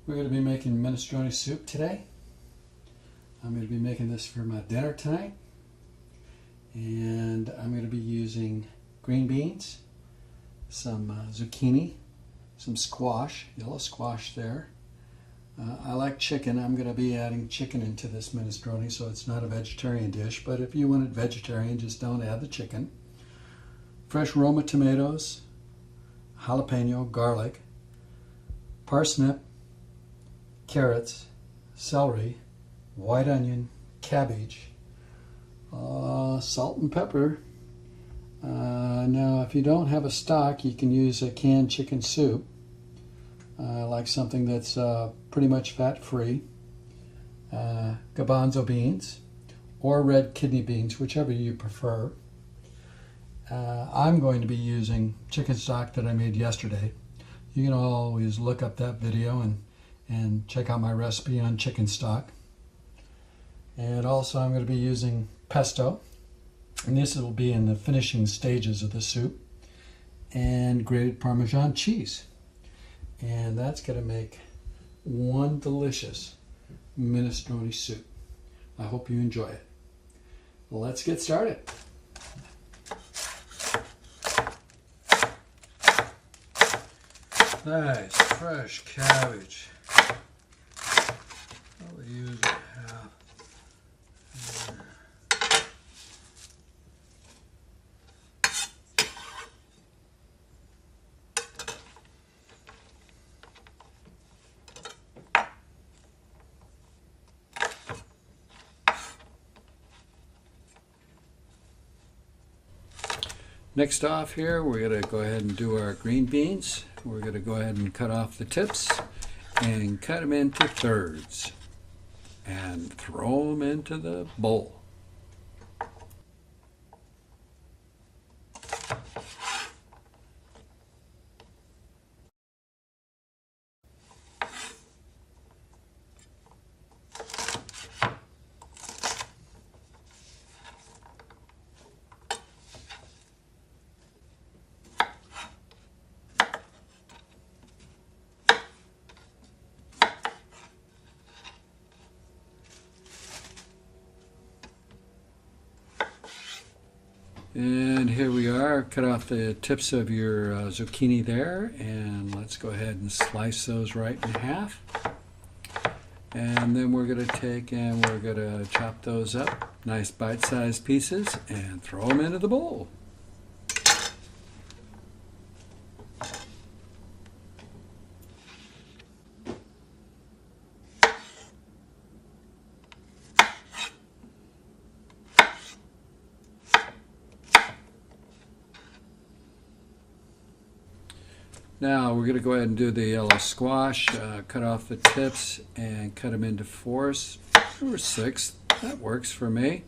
We're going to be making minestrone soup today. I'm going to be making this for my dinner tonight. And I'm going to be using green beans, some zucchini, some squash, yellow squash there. I like chicken. I'm going to be adding chicken into this minestrone, so it's not a vegetarian dish. But if you want it vegetarian, just don't add the chicken. Fresh Roma tomatoes, jalapeno, garlic, parsnip, carrots, celery, white onion, cabbage, salt and pepper. Now, if you don't have a stock, you can use a canned chicken soup. I like something that's pretty much fat-free. Garbanzo beans or red kidney beans, whichever you prefer. I'm going to be using chicken stock that I made yesterday. You can always look up that video and check out my recipe on chicken stock. And also I'm going to be using pesto, and this will be in the finishing stages of the soup, and grated Parmesan cheese. And that's going to make one delicious minestrone soup. I hope you enjoy it. Well, let's get started. Nice fresh cabbage. I'll use half. Next off here, we're going to go ahead and do our green beans. We're going to go ahead and cut off the tips and cut them into thirds and throw them into the bowl. And here we are, cut off the tips of your zucchini there, and let's go ahead and slice those right in half. And then we're going to take and we're going to chop those up, nice bite-sized pieces, and throw them into the bowl. Now we're going to go ahead and do the yellow squash, cut off the tips and cut them into 4s or 6. That works for me.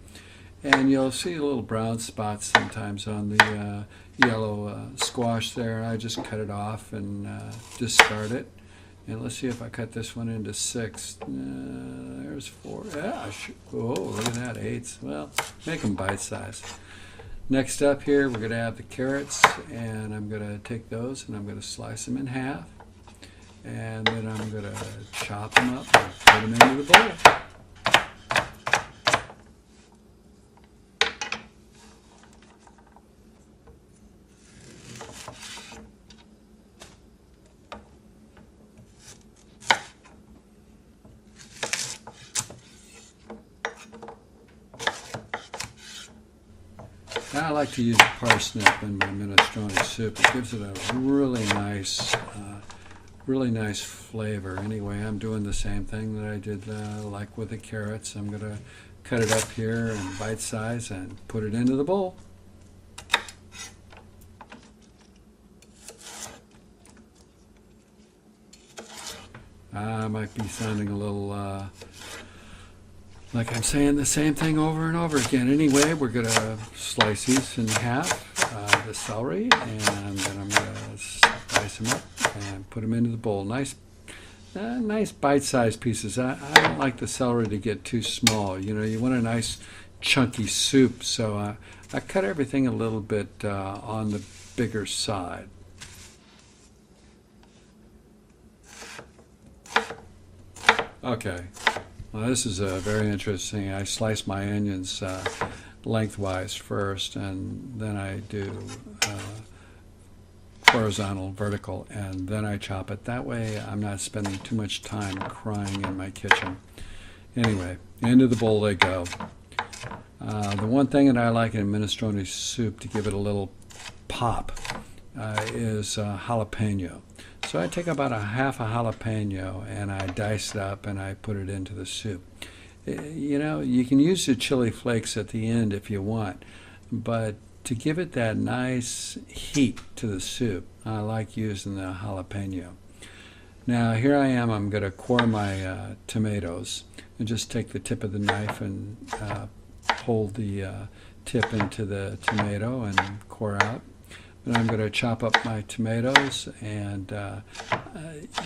And you'll see little brown spots sometimes on the yellow squash there. I just cut it off and discard it. And let's see if I cut this one into 6. There's 4. Yeah, oh, look at that, 8s. Well, make them bite-sized. Next up here, we're going to add the carrots, and I'm going to take those and I'm going to slice them in half, and then I'm going to chop them up and put them into the bowl. I like to use parsnip in my minestrone soup. It gives it a really nice flavor. Anyway, I'm doing the same thing that I did like with the carrots. I'm going to cut it up here in bite size and put it into the bowl. I might be sounding a little like I'm saying the same thing over and over again. Anyway, we're going to slice these in half, the celery, and then I'm going to slice them up and put them into the bowl. Nice bite-sized pieces. I don't like the celery to get too small. You know, you want a nice chunky soup, so I cut everything a little bit on the bigger side. Okay. Well, this is very interesting. I slice my onions lengthwise first, and then I do horizontal, vertical, and then I chop it. That way I'm not spending too much time crying in my kitchen. Anyway, into the bowl they go. The one thing that I like in minestrone soup to give it a little pop is jalapeno. So I take about half a jalapeno and I dice it up and I put it into the soup. You know, you can use the chili flakes at the end if you want, but to give it that nice heat to the soup, I like using the jalapeno. Now here I am, I'm going to core my tomatoes, and just take the tip of the knife and hold the tip into the tomato and core out. And I'm going to chop up my tomatoes, and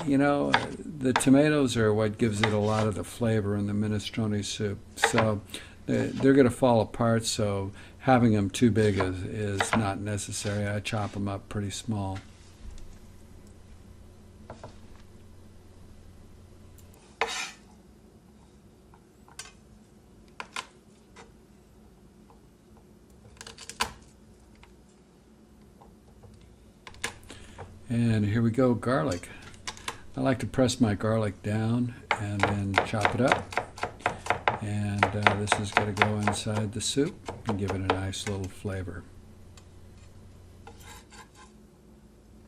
you know, the tomatoes are what gives it a lot of the flavor in the minestrone soup. So they're going to fall apart, so having them too big is not necessary. I chop them up pretty small. And here we go, garlic. I like to press my garlic down and then chop it up. And this is going to go inside the soup and give it a nice little flavor.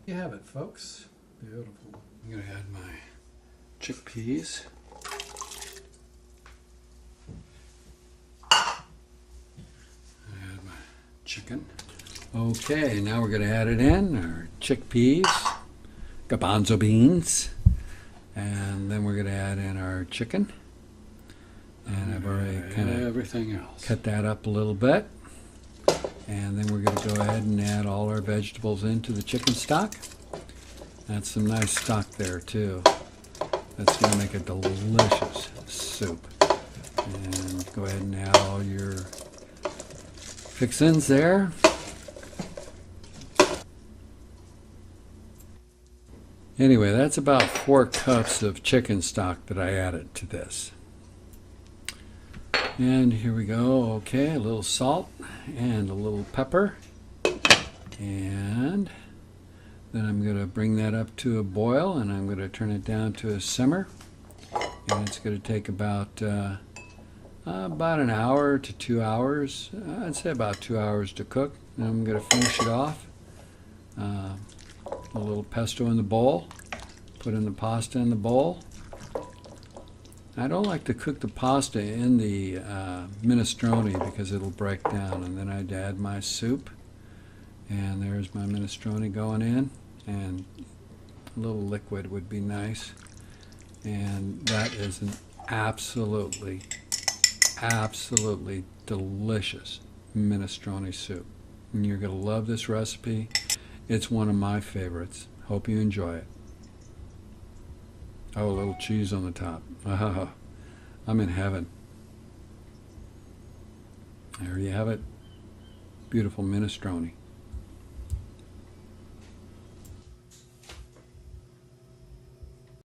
You have it, folks. Beautiful. I'm going to add my chickpeas. Add my chicken. Okay, now we're going to add it in, our chickpeas, garbanzo beans, and then we're going to add in our chicken. And I've already kind of everything else cut that up a little bit. And then we're going to go ahead and add all our vegetables into the chicken stock. That's some nice stock there too. That's going to make a delicious soup. And go ahead and add all your fixins there. Anyway, that's about 4 cups of chicken stock that I added to this. And here we go. Okay, a little salt and a little pepper. And then I'm going to bring that up to a boil, and I'm going to turn it down to a simmer. And it's going to take about an hour to 2 hours. I'd say about 2 hours to cook. And I'm going to finish it off. A little pesto in the bowl, put in the pasta in the bowl. I don't like to cook the pasta in the minestrone because it'll break down, and then I'd add my soup, and there's my minestrone going in, and a little liquid would be nice. And that is an absolutely delicious minestrone soup, and you're going to love this recipe. It's one of my favorites. Hope you enjoy it. Oh, a little cheese on the top. Oh, I'm in heaven. There you have it. Beautiful minestrone.